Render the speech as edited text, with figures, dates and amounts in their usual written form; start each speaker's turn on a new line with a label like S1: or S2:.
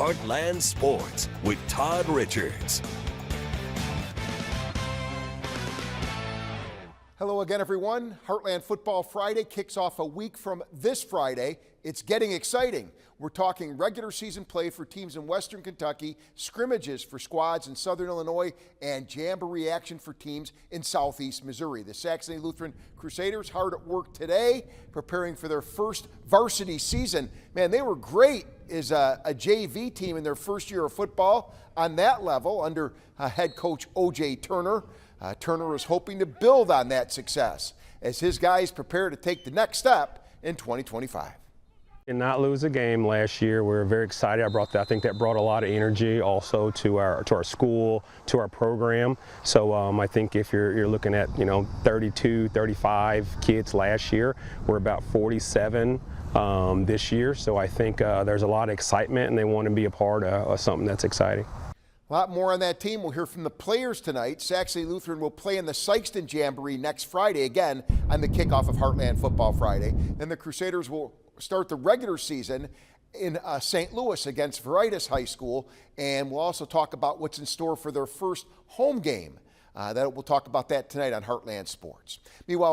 S1: Heartland Sports with Todd Richards.
S2: Hello again, everyone. Heartland Football Friday kicks off a week from this Friday. It's getting exciting. We're talking regular season play for teams in Western Kentucky, scrimmages for squads in Southern Illinois, and jamboree action for teams in Southeast Missouri. The Saxony Lutheran Crusaders hard at work today, preparing for their first varsity season. Man, they were great as a JV team in their first year of football on that level under head coach O.J. Turner. Turner is hoping to build on that success as his guys prepare to take the next step in 2025.
S3: And not lose a game last year. We were very excited. I think that brought a lot of energy also to our school, to our program. So I think if you're looking at 32, 35 kids last year, we're about 47 this year. So I think there's a lot of excitement, and they want to be a part of something that's exciting.
S2: A lot more on that team. We'll hear from the players tonight. Saxony Lutheran will play in the Sykeston Jamboree next Friday, again on the kickoff of Heartland Football Friday. Then the Crusaders will start the regular season in St. Louis against Veritas High School, and we'll also talk about what's in store for their first home game. We'll talk about that tonight on Heartland Sports. Meanwhile,